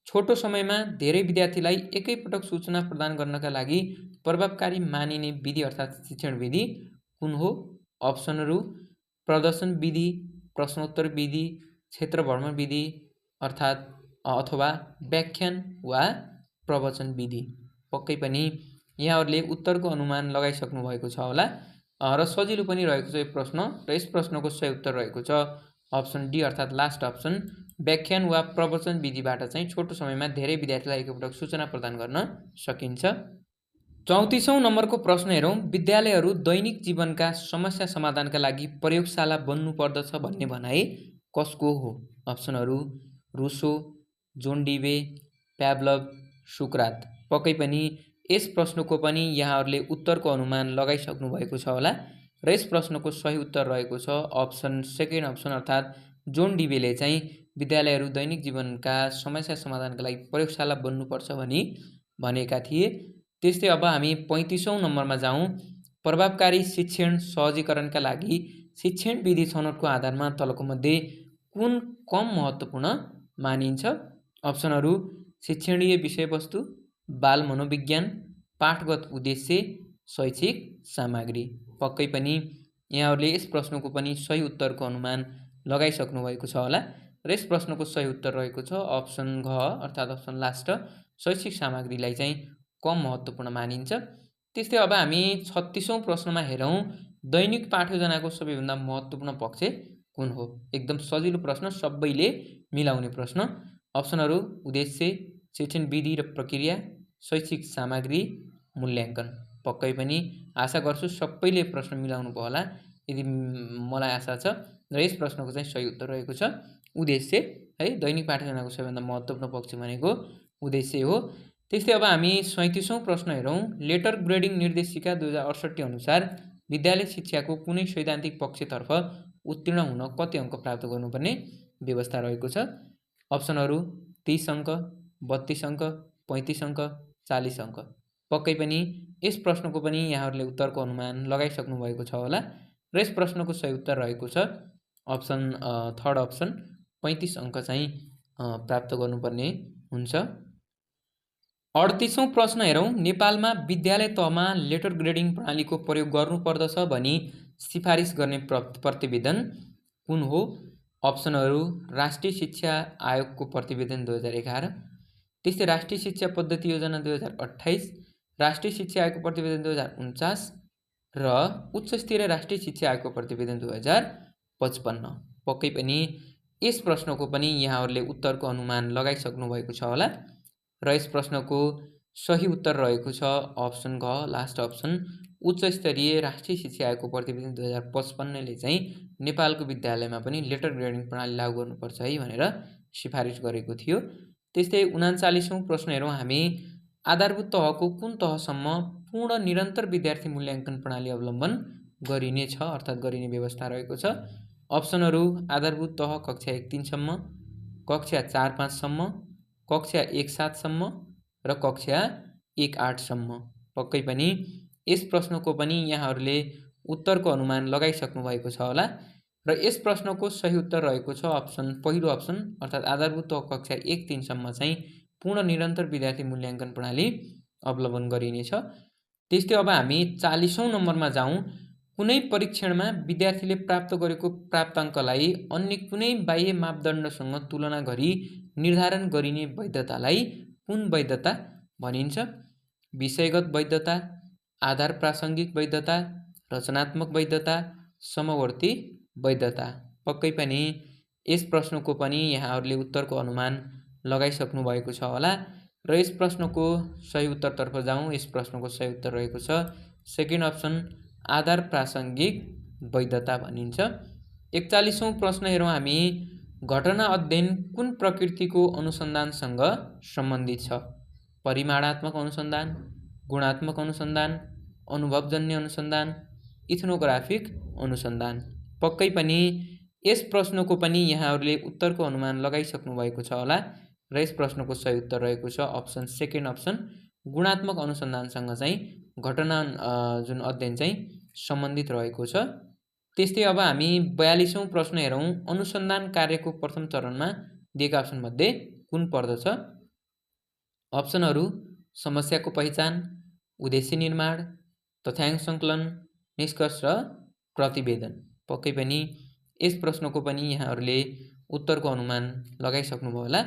छोटो समयमा धेरै विद्यार्थीलाई एकैपटक सूचना प्रदान गर्नका लागि प्रभावकारी मानिने विधि अर्थात् शिक्षण विधि कुन हो? अप्सनहरू प्रदर्शन विधि, प्रश्नोत्तर विधि, क्षेत्र भ्रमण विधि अर्थात् अथवा व्याख्यान वा प्रवचन विधि। पक्कै पनि यहाँहरूले उत्तरको अनुमान लगाइसक्नु भएको छ होला र सजिलो पनि रहेको छ यो प्रश्न र यस प्रश्नको सही उत्तर रहेको छ अप्सन डी अर्थात् लास्ट अप्सन, व्याख्यान वा प्रवचन विधिबाट चाहिँ छोटो समयमा धेरै विद्यार्थीलाई एकपटक सूचना प्रदान गर्न सकिन्छ। 34औं नम्बरको प्रश्न हेरौँ। विद्यालयहरू दैनिक जीवनका समस्या समाधानका लागि प्रयोगशाला बन्नुपर्दछ भन्ने भनाइ कसको हो? अप्सनहरू रुसो, जोन डिवे, प्याभलभ, सुक्रात। पक्कै पनि यस प्रश्नको पनि यहाँहरूले उत्तरको अनुमान लगाइसक्नु भएको छ होला र यस प्रश्नको सही उत्तर रहेको छ अप्सन सेकेन्ड अप्सन अर्थात् जोन डिवेले चाहिँ विद्यालयहरू दैनिक जीवनका समस्या समाधानका लागि प्रयोगशाला बन्नुपर्छ भनी भनेका थिए। त्यस्तै अब हामी 35औं नम्बरमा जाउँ। प्रभावकारी शिक्षण सहजीकरणका लागि शिक्षण विधि छनौटको आधारमा तलको मध्ये कुन कम महत्त्वपूर्ण मानिन्छ? अप्सनहरू शिक्षणीय विषयवस्तु, बाल मनोविज्ञान, पाठगत उद्देश्य, शैक्षिक सामग्री। पक्कै पनि यहाँहरूले यस प्रश्नको पनि सही उत्तरको अनुमान लगाइसक्नु भएको छ होला र यस प्रश्नको सही उत्तर रहेको छ अप्सन घ अर्थात् अप्सन लास्ट, शैक्षिक सामग्रीलाई चाहिँ कम महत्त्वपूर्ण मानिन्छ। त्यस्तै अब हामी 36औं प्रश्नमा हेरौँ। दैनिक पाठयोजनाको सबैभन्दा महत्त्वपूर्ण पक्ष कुन हो? एकदम सजिलो प्रश्न, सबैले मिलाउने प्रश्न। अप्सनहरू उद्देश्य, शिक्षण विधि र प्रक्रिया, शैक्षिक सामग्री, मूल्याङ्कन। पक्कै पनि आशा गर्छु सबैले प्रश्न मिलाउनु भयो होला, यदि मलाई आशा छ र यस प्रश्नको चाहिँ सही उत्तर रहेको छ उद्देश्य है। दैनिक पाठयोजनाको सबैभन्दा महत्त्वपूर्ण पक्ष भनेको उद्देश्य हो। त्यस्तै अब हामी 37औं प्रश्न हेरौँ। लेटर ग्रेडिङ निर्देशिका 2068 अनुसार विद्यालय शिक्षाको कुनै सैद्धान्तिक पक्षतर्फ उत्तीर्ण हुन कति अङ्क प्राप्त गर्नुपर्ने व्यवस्था रहेको छ? अप्सनहरू 30 अङ्क, 32 अङ्क, 35 अङ्क, 40 अङ्क। पक्कै पनि यस प्रश्नको पनि यहाँहरूले उत्तरको अनुमान लगाइसक्नु भएको छ होला र यस प्रश्नको सही उत्तर रहेको छ अप्सन थर्ड अप्सन, 35 अङ्क चाहिँ प्राप्त गर्नुपर्ने हुन्छ। 38औं प्रश्न हेरौँ। नेपालमा विद्यालय तहमा लेटर ग्रेडिङ प्रणालीको प्रयोग गर्नुपर्दछ भनी सिफारिस गर्ने प्रतिवेदन कुन हो? अप्सनहरू राष्ट्रिय शिक्षा आयोगको प्रतिवेदन 2011, त्यस्तै राष्ट्रिय शिक्षा पद्धति योजना 2028, राष्ट्रिय शिक्षा आयोगको प्रतिवेदन 2049 र उच्च स्तरीय राष्ट्रिय शिक्षा आयोगको प्रतिवेदन 2055। पक्कै पनि यस प्रश्नको पनि यहाँहरूले उत्तरको अनुमान लगाइसक्नु भएको छ होला र यस प्रश्नको सही उत्तर रहेको छ अप्सन घ लास्ट अप्सन, उच्च स्तरीय राष्ट्रिय शिक्षा आयोगको प्रतिवेदन 2055ले चाहिँ नेपालको विद्यालयमा पनि लेटर ग्रेडिङ प्रणाली लागू गर्नुपर्छ है भनेर सिफारिस गरेको थियो। त्यस्तै 39औं प्रश्न हेरौँ हामी। आधारभूत तहको कुन तहसम्म पूर्ण निरन्तर विद्यार्थी मूल्याङ्कन प्रणाली अवलम्बन गरिनेछ अर्थात् गरिने व्यवस्था रहेको छ? अप्सनहरू आधारभूत तह कक्षा 1-3 सम्म, कक्षा 4-5 सम्म, कक्षा 1-7 सम्म र कक्षा 1.8 सम्म। पक्कै पनि यस प्रश्नको पनि यहाँहरूले उत्तरको अनुमान लगाइसक्नु भएको छ होला र यस प्रश्नको सही उत्तर रहेको छ पहिलो अप्सन अर्थात् आधारभूत तह कक्षा 1-3 सम्म चाहिँ पूर्ण निरन्तर विद्यार्थी मूल्याङ्कन प्रणाली अवलम्बन गरिनेछ। त्यस्तै अब हामी 40औं नम्बरमा जाउँ। कुनै परीक्षणमा विद्यार्थीले प्राप्त गरेको प्राप्ताङ्कलाई अन्य कुनै बाह्य मापदण्डसँग तुलना गरी निर्धारण गरिने वैधतालाई कुन वैधता भनिन्छ? विषयगत वैधता, आधार प्रासङ्गिक वैधता, रचनात्मक वैधता, समवर्ती वैधता। पक्कै पनि यस प्रश्नको पनि यहाँहरूले उत्तरको अनुमान लगाइसक्नु भएको छ होला र यस प्रश्नको सही उत्तरतर्फ जाउँ। यस प्रश्नको सही उत्तर रहेको छ सेकेन्ड अप्सन आधार प्रासङ्गिक वैधता भनिन्छ। 41औं प्रश्न हेरौँ हामी। घटना अध्ययन कुन प्रकृतिको अनुसन्धानसँग सम्बन्धित छ? परिमाणात्मक अनुसन्धान, गुणात्मक अनुसन्धान, अनुभवजन्य अनुसन्धान, इथ्नोग्राफिक अनुसन्धान। पक्कै पनि यस प्रश्नको पनि यहाँहरूले उत्तरको अनुमान लगाइसक्नु भएको छ होला र यस प्रश्नको सही उत्तर रहेको छ अप्सन सेकेन्ड अप्सन गुणात्मक अनुसन्धानसँग चाहिँ घटना जुन अध्ययन चाहिँ सम्बन्धित रहेको छ। त्यस्तै अब हामी 42औं प्रश्न हेरौँ। अनुसन्धान कार्यको प्रथम चरणमा दिएका अप्सनमध्ये कुन पर्दछ? अप्सनहरू समस्याको पहिचान, उद्देश्य निर्माण, तथ्याङ्क सङ्कलन, निष्कर्ष र प्रतिवेदन। पक्कै पनि यस प्रश्नको पनि यहाँहरूले उत्तरको अनुमान लगाइसक्नुभयो होला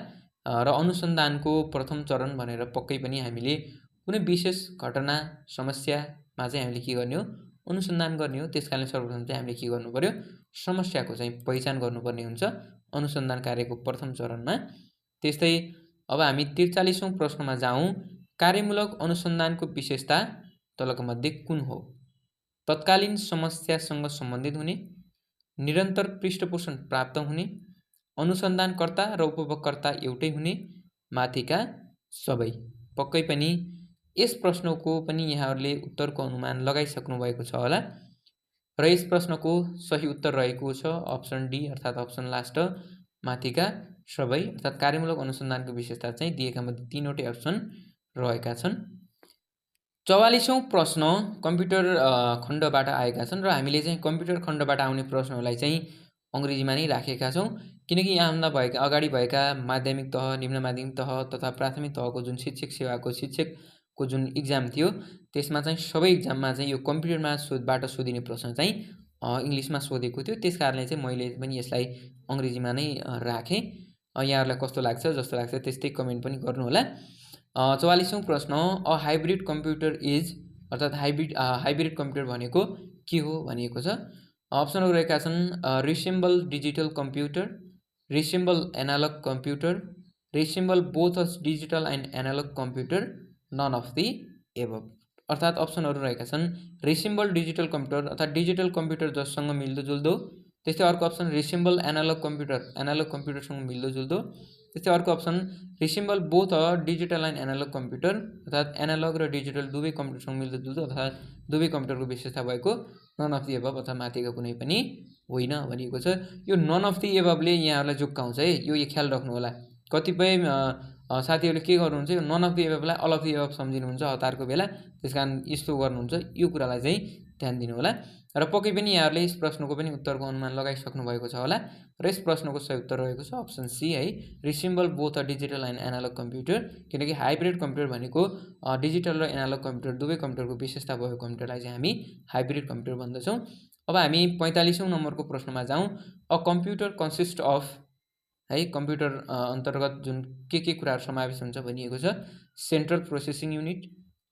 र अनुसन्धानको प्रथम चरण भनेर पक्कै पनि हामीले कुनै विशेष घटना समस्यामा चाहिँ हामीले के गर्ने हो? अनुसन्धान गर्ने हो। त्यसकारणले सर्वप्रथम चाहिँ हामीले के गर्नु पर्यो? समस्याको चाहिँ पहिचान गर्नुपर्ने हुन्छ अनुसन्धान कार्यको प्रथम चरणमा। त्यस्तै अब हामी 43औं प्रश्नमा जाउँ। कार्यमूलक अनुसन्धानको विशेषता तलका मध्ये कुन हो? तत्कालीन समस्यासँग सम्बन्धित हुने, निरन्तर पृष्ठपोषण प्राप्त हुने, अनुसन्धानकर्ता र उपभोगकर्ता एउटै हुने, माथिका सबै। पक्कै पनि यस प्रश्नको पनि यहाँहरूले उत्तरको अनुमान लगाइसक्नु भएको छ होला र यस प्रश्नको सही उत्तर रहेको छ अप्सन डी अर्थात् अप्सन लास्ट माथिका सबै अर्थात् कार्यमूलक अनुसन्धानको विशेषता चाहिँ दिएका मध्ये 3वटै अप्सन रहेका छन्। 44औं प्रश्न कम्प्युटर खण्डबाट आएका छन् र हामीले चाहिँ कम्प्युटर खण्डबाट आउने प्रश्नहरूलाई चाहिँ अङ्ग्रेजीमा नै राखेका छौँ किनकि यहाँभन्दा अगाडि भएका माध्यमिक तह, निम्न माध्यमिक तह तथा प्राथमिक तहको जुन शिक्षकको जुन इक्जाम थियो त्यसमा चाहिँ सबै इक्जाममा चाहिँ यो कम्प्युटरबाट सोधिने प्रश्न चाहिँ इङ्ग्लिसमा सोधेको थियो। त्यस कारणले चाहिँ मैले पनि यसलाई अङ्ग्रेजीमा नै राखेँ। यहाँहरूलाई कस्तो लाग्छ? जस्तो लाग्छ त्यस्तै कमेन्ट पनि गर्नुहोला। 44औं प्रश्न अ हाइब्रिड कम्प्युटर इज अर्थात् हाइब्रिड कम्प्युटर भनेको के हो भनिएको छ। अप्सनहरू रहेका छन् resemble digital computer, resemble analogue computer, resemble both digital and analogue computer, none of the above. अर्थात् अप्सनहरू रहेका छन् रिसेम्बल डिजिटल कम्प्युटर अर्थात् डिजिटल कम्प्युटर जससँग मिल्दोजुल्दो, त्यस्तै अर्को अप्सन रिसेम्बल एनालग कम्प्युटरसँग मिल्दोजुल्दो, त्यस्तै अर्को option resemble both digital and analogue computer अर्थात् एनालग र डिजिटल दुवै कम्प्युटरसँग मिल्दोजुल्दो अर्थात् दुवै कम्प्युटरको विशेषता भएको नन अफ दि एबभ अथवा माथिको कुनै पनि होइन भनिएको छ। यो नन अफ दि एबभले यहाँहरूलाई जोक्काउँछ है, यो ख्याल राख्नु होला। कतिपय साथीहरूले के गर्नुहुन्छ, यो नन अफ दि एबभलाई अल अफ दि एबभ सम्झिनुहुन्छ हतारको बेला, त्यस कारण यस्तो गर्नुहुन्छ। यो कुरालाई चाहिँ ध्यान दिनु होला र पक्कै पनि यहाँहरूले यस प्रश्नको पनि उत्तरको अनुमान लगाइसक्नु भएको छ होला र यस प्रश्नको सही उत्तर रहेको छ अप्सन सी है, resemble both digital and analogue computer. किनकि हाइब्रिड कम्प्युटर भनेको डिजिटल र एनालग कम्प्युटर दुवै कम्प्युटरको विशेषता भएको कम्प्युटरलाई चाहिँ हामी हाइब्रिड कम्प्युटर भन्दछौँ। अब हामी 45औं नम्बरको प्रश्नमा जाउँ। अ कम्प्युटर कन्सिस्ट अफ है, कम्प्युटर अन्तर्गत जुन के कुराहरू समावेश हुन्छ भनिएको छ। Central processing unit,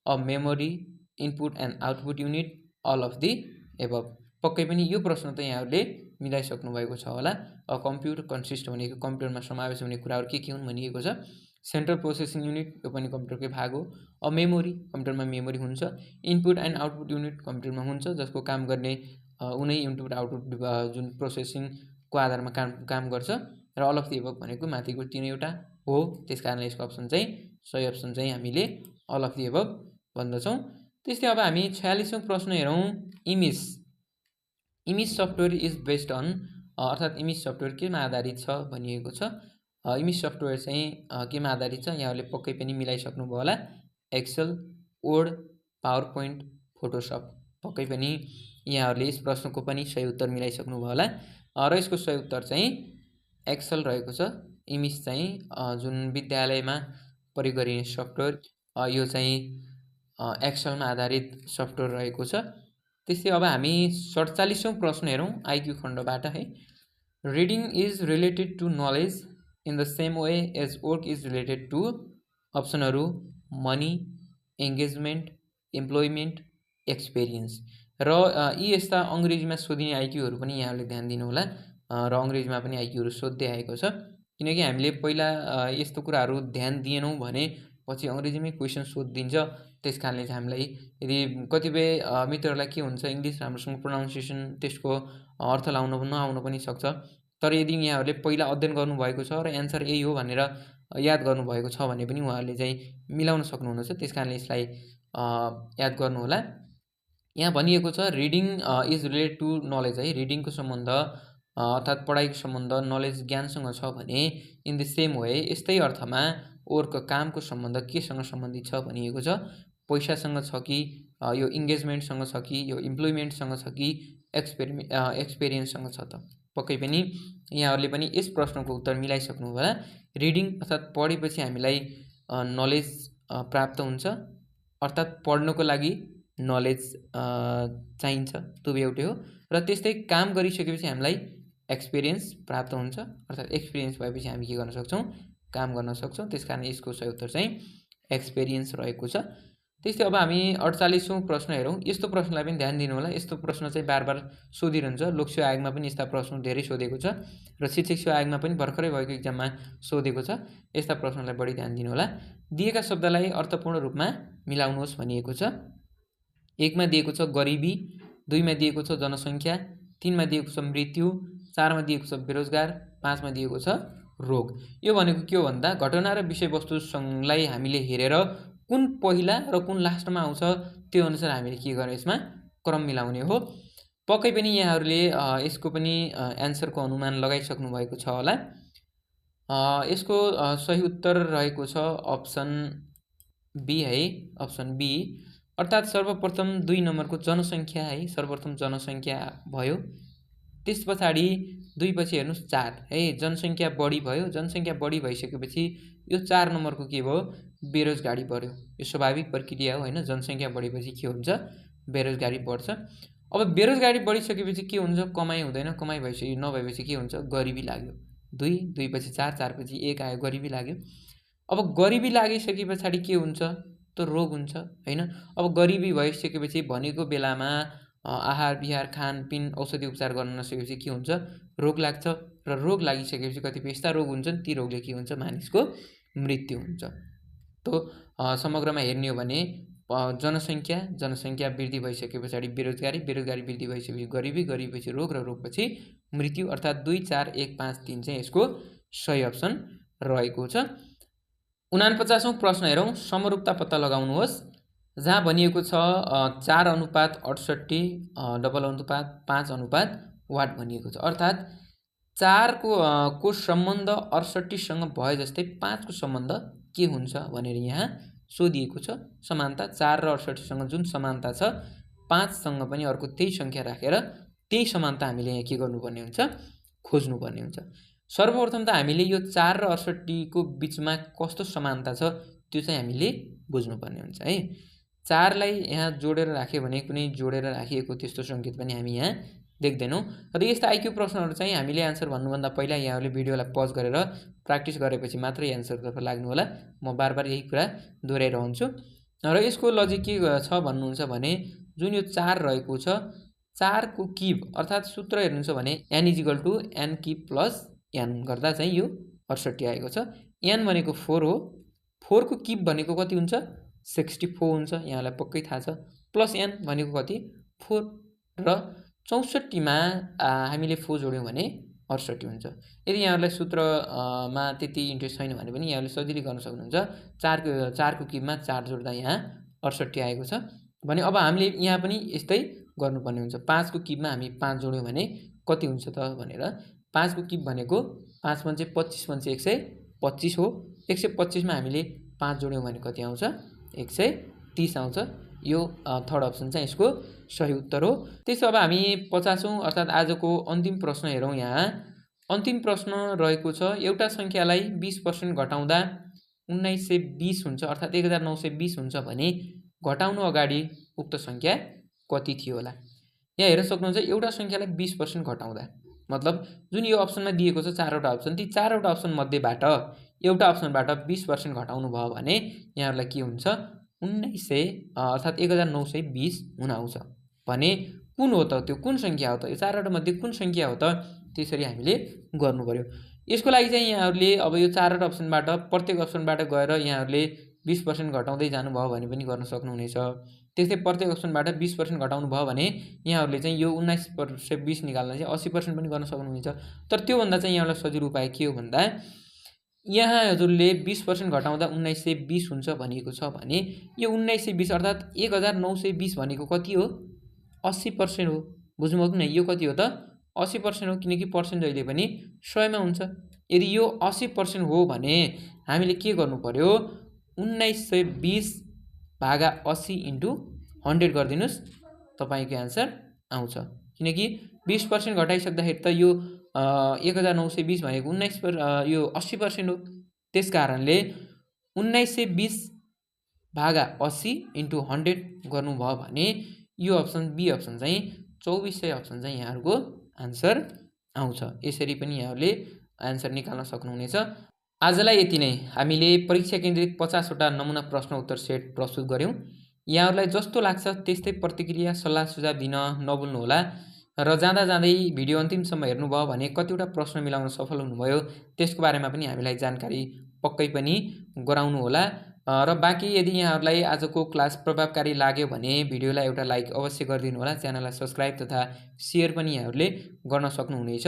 a memory, input and output unit, all of the above. पक्कै पनि यो प्रश्न त यहाँहरूले मिलाइसक्नु भएको छ होला। अ कम्प्युटर कन्सिस्ट भनेको कम्प्युटरमा समावेश हुने कुराहरू के हुन् भनिएको छ। सेन्ट्रल प्रोसेसिङ युनिट यो पनि कम्प्युटरकै भाग हो। अ मेमोरी कम्प्युटरमा मेमोरी हुन्छ। इनपुट एन्ड आउटपुट युनिट कम्प्युटरमा हुन्छ जसको काम गर्ने उनै इनपुट आउटपुट जुन प्रोसेसिङको आधारमा काम गर्छ र अल अफ दि एबभ भनेको माथिको 3वटा हो। त्यस कारणले यसको अप्सन चाहिँ सही अप्सन चाहिँ हामीले अल अफ दि एबभ भन्दछौँ। त्यस्तै अब हामी 46औं प्रश्न हेरौँ। Image software is based on अर्थात् इमेज सफ्टवेयर केमा आधारित छ भनिएको छ। इमेज सफ्टवेयर चाहिँ केमा आधारित छ यहाँहरूले पक्कै पनि मिलाइसक्नुभयो होला। Excel, Word, PowerPoint, Photoshop. पक्कै पनि यहाँहरूले यस प्रश्नको पनि सही उत्तर मिलाइसक्नुभयो होला र यसको सही उत्तर चाहिँ एक्सेल रहेको छ। इमेज चाहिँ जुन विद्यालयमा प्रयोग गरिने सफ्टवेयर यो चाहिँ एक्सेलमा आधारित सफ्टवेयर रहेको छ। त्यस्तै अब हामी 47औं प्रश्न हेरौँ आइक्यू खण्डबाट है। Reading is related to knowledge in the same way as work is related to अप्सनहरू मनी, एङ्गेजमेन्ट, इम्प्लोइमेन्ट, एक्सपिरियन्स। र यी यस्ता अङ्ग्रेजीमा सोधिने आइक्यूहरू पनि यहाँले ध्यान दिनुहोला र अङ्ग्रेजीमा पनि आइक्यूहरू सोध्दै आएको छ। किनकि हामीले पहिला यस्तो कुराहरू ध्यान दिएनौँ भने पछि अङ्ग्रेजीमै क्वेसन सोधिदिन्छ। त्यस कारणले चाहिँ हामीलाई यदि कतिपय मित्रहरूलाई के हुन्छ इङ्ग्लिस राम्रोसँग प्रोनाउन्सिएसन त्यसको अर्थ लाउन नआउन पनि सक्छ। तर यदि यहाँहरूले पहिला अध्ययन गर्नुभएको छ र एन्सर यही हो भनेर याद गर्नुभएको छ भने पनि उहाँहरूले चाहिँ मिलाउन सक्नुहुनेछ। त्यस कारणले यसलाई याद गर्नुहोला। यहाँ भनिएको छ reading is related to knowledge है। रिडिङको सम्बन्ध अर्थात् पढाइको सम्बन्ध नलेज ज्ञानसँग छ भने इन द सेम वे यस्तै अर्थमा वर्क कामको सम्बन्ध केसँग सम्बन्धित छ भनिएको छ। पैसासँग छ कि यो इङ्गेजमेन्टसँग छ कि यो इम्प्लोइमेन्टसँग छ कि एक्सपिरियन्ससँग छ त। पक्कै पनि यहाँहरूले पनि यस प्रश्नको उत्तर मिलाइसक्नु होला। रिडिङ अर्थात् पढेपछि हामीलाई नलेज प्राप्त हुन्छ, अर्थात् पढ्नको लागि नलेज चाहिन्छ, त्यो एउटै हो। र त्यस्तै काम गरिसकेपछि हामीलाई एक्सपिरियन्स प्राप्त हुन्छ, अर्थात् एक्सपिरियन्स भएपछि हामी के गर्न सक्छौँ, काम गर्न सक्छौँ। त्यस कारण यसको सही उत्तर चाहिँ एक्सपिरियन्स रहेको छ। त्यस्तै अब हामी 48औं प्रश्न हेरौँ। यस्तो प्रश्नलाई पनि ध्यान दिनु होला। यस्तो प्रश्न चाहिँ बार बार सोधिरहन्छ। लोकसेवा आयोगमा पनि यस्ता प्रश्न धेरै सोधेको छ र शिक्षक सेवा आयोगमा पनि भर्खरै भएको इक्जाममा सोधेको छ। यस्ता प्रश्नलाई बढी ध्यान दिनु होला। दिएका शब्दलाई अर्थपूर्ण रूपमा मिलाउनुहोस् भनिएको छ। 1 मा दिएको छ गरिबी, 2 मा दिएको छ जनसङ्ख्या, 3 मा दिएको छ मृत्यु, 4 मा दिएको छ बेरोजगार, 5 मा दिएको छ रोग। यो भनेको के हो भन्दा घटना र विषयवस्तुसँगलाई हामीले हेरेर कुन पहिला र कुन लास्टमा आउँछ त्यो अनुसार हामीले के गर्ने यसमा क्रम मिलाउने हो। पक्कै पनि यहाँहरूले यसको पनि एन्सरको अनुमान लगाइसक्नु भएको छ होला। यसको सही उत्तर रहेको छ अप्सन बी है, अप्सन बी। अर्थात् सर्वप्रथम 2 नम्बरको जनसङ्ख्या है, सर्वप्रथम जनसङ्ख्या भयो। त्यस पछाडि 2 पछि हेर्नुहोस् 4 है, जनसङ्ख्या बढी भयो। जनसङ्ख्या बढी भइसकेपछि यो 4 नम्बरको के भयो, बेरोजगारी बढ्यो। यो स्वाभाविक प्रक्रिया हो हैन। जनसङ्ख्या बढेपछि के हुन्छ, बेरोजगारी बढ्छ। अब बेरोजगारी बढिसकेपछि के हुन्छ, कमाइ हुँदैन। कमाइ भइसक्यो नभएपछि के हुन्छ, गरिबी लाग्यो। 2 पछि 4, 4 पछि 1 आयो, गरिबी लाग्यो। अब गरिबी लागिसके पछाडि के हुन्छ, त रोग हुन्छ हैन। अब गरिबी भइसकेपछि भनेको बेलामा आहार विहार खानपिन औषधि उपचार गर्न नसकेपछि के हुन्छ, रोग लाग्छ। र रोग लागिसकेपछि कतिपय यस्ता रोग हुन्छन् ती रोगले के हुन्छ, मानिसको मृत्यु हुन्छ। तो समग्रमा हेर्ने हो भने जनसङ्ख्या वृद्धि भइसके पछाडि बेरोजगारी वृद्धि भइसकेपछि गरिबी भएपछि रोग र रोगपछि मृत्यु, अर्थात् 2, 4, 1, 5, 3 चाहिँ यसको सही अप्सन रहेको छ। 49औं प्रश्न हेरौँ। समरूपता पत्ता लगाउनुहोस्। जहाँ भनिएको छ 4:68 डबल अनुपात 5:8 भनिएको छ। अर्थात् 4 को सम्बन्ध 68 सँग भए जस्तै 5 को सम्बन्ध के हुन्छ भनेर यहाँ सोधिएको छ। समानता 4 र 68 सँग जुन समानता छ 5 सँग पनि अर्को त्यही सङ्ख्या राखेर त्यही समानता हामीले यहाँ के गर्नुपर्ने हुन्छ, खोज्नुपर्ने हुन्छ। सर्वप्रथम त हामीले यो 4 र 68 को बीचमा कस्तो समानता छ त्यो चाहिँ हामीले बुझ्नुपर्ने हुन्छ है। 4 लाई यहाँ जोडेर राख्यो भने कुनै जोडेर राखिएको त्यस्तो सङ्केत पनि हामी यहाँ देख्दैनौँ। र यस्ता आइक्यू प्रश्नहरू चाहिँ हामीले एन्सर भन्नुभन्दा पहिला यहाँहरूले भिडियोलाई पज गरेर प्र्याक्टिस गरेपछि मात्रै एन्सरतर्फ लाग्नु होला। म बार बार यही कुरा दोहोऱ्याइरहन्छु। र यसको लजिक के छ भन्नुहुन्छ भने जुन यो 4 रहेको छ 4 को किब अर्थात् सूत्र हेर्नुहुन्छ भने n = n किब प्लस n गर्दा चाहिँ यो 68 आएको छ। n भनेको 4 हो, 4 को किब भनेको कति हुन्छ, 64 हुन्छ, यहाँलाई पक्कै थाहा छ। प्लस n भनेको कति, 4 र 64 मा हामीले 4 जोड्यौँ भने 68 हुन्छ। यदि यहाँहरूलाई सूत्रमा त्यति इन्ट्रेस्ट छैन भने पनि यहाँले सजिलै गर्न सक्नुहुन्छ। 4 को किबमा 4 जोड्दा यहाँ 68 आएको छ भने अब हामीले यहाँ पनि यस्तै गर्नुपर्ने हुन्छ। 5 को किबमा हामी 5 जोड्यौँ भने कति हुन्छ त भनेर 5 को किब भनेको 5 × 25 = 125 हो। 125 मा हामीले 5 जोड्यौँ भने कति आउँछ, 130 आउँछ। यो थर्ड अप्सन चाहिँ यसको सही उत्तर हो। त्यसो अब हामी 50औं अर्थात् आजको अन्तिम प्रश्न हेरौँ। यहाँ अन्तिम प्रश्न रहेको छ, एउटा सङ्ख्यालाई 20% घटाउँदा 1920 हुन्छ अर्थात् 1920 हुन्छ भने घटाउनु अगाडि उक्त सङ्ख्या कति थियो होला। यहाँ हेर्न सक्नुहुन्छ, एउटा सङ्ख्यालाई 20% घटाउँदा मतलब जुन यो अप्सनमा दिएको छ 4वटा अप्सन, ती 4वटा अप्सन मध्येबाट एउटा अप्सनबाट 20% घटाउनु भयो भने यहाँहरूलाई के हुन्छ, 1900 अर्थात् 1920 हुन आउँछ भने कुन हो त, त्यो कुन सङ्ख्या हो त, यो 4वटा मध्ये कुन सङ्ख्या हो त, त्यसरी हामीले गर्नु पर्यो। यसको लागि चाहिँ यहाँहरूले अब यो 4वटा अप्सनबाट प्रत्येक अप्सनबाट गएर यहाँहरूले 20% घटाउँदै जानुभयो भने पनि गर्न सक्नुहुनेछ। त्यस्तै प्रत्येक अप्सनबाट 20% घटाउनु भयो भने यहाँहरूले चाहिँ यो 19/20 निकाल्न चाहिँ 80% पनि गर्न सक्नुहुनेछ। तर त्योभन्दा चाहिँ यहाँलाई सजिलो उपाय के हो भन्दा, यहाँ हजुरले 20% घटाउँदा 1920 हुन्छ भनिएको छ भने यो 1920 अर्थात् 1920 भनेको कति हो, 80% हो। बुझ्नुभयो कि नै, यो कति हो त, 80% हो, किनकि पर्सेन्ट जहिले पनि 100 मा हुन्छ। यदि यो 80% हो भने हामीले के गर्नु पर्यो, 1920 भागा 80 × 100 गरिदिनुहोस्, तपाईँको एन्सर आउँछ। किनकि 20% घटाइसक्दाखेरि त यो 1920 भनेको यो 80% हो। त्यस कारणले 1920 भागा 80 × 100 गर्नुभयो भने यो अप्सन बी अप्सन चाहिँ 2400 अप्सन चाहिँ यहाँहरूको आन्सर आउँछ। यसरी पनि यहाँहरूले आन्सर निकाल्न सक्नुहुनेछ। आजलाई यति नै। हामीले परीक्षा केन्द्रित 50वटा नमुना प्रश्न उत्तर सेट प्रस्तुत गऱ्यौँ। यहाँहरूलाई जस्तो लाग्छ त्यस्तै प्रतिक्रिया सल्लाह सुझाव दिन नभुल्नुहोला। र जाँदा जाँदै भिडियो अन्तिमसम्म हेर्नुभयो भने कतिवटा प्रश्न मिलाउन सफल हुनुभयो त्यसको बारेमा पनि हामीलाई जानकारी पक्कै पनि गराउनुहोला। र बाँकी यदि यहाँहरूलाई आजको क्लास प्रभावकारी लाग्यो भने भिडियोलाई एउटा लाइक अवश्य गरिदिनुहोला। च्यानललाई सब्सक्राइब तथा सेयर पनि यहाँहरूले गर्न सक्नुहुनेछ।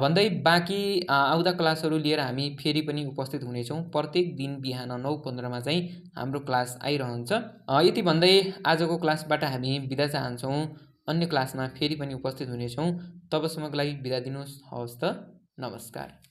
भन्दै बाँकी आउँदा क्लासहरू लिएर हामी फेरि पनि उपस्थित हुनेछौँ। प्रत्येक दिन बिहान 9:15 चाहिँ हाम्रो क्लास आइरहन्छ। यति भन्दै आजको क्लासबाट हामी बिदा चाहन्छौँ। अन्य क्लासमा फेरि पनि उपस्थित हुनेछौँ। तबसम्मको लागि बिदा दिनुहोस्। हवस् त, नमस्कार।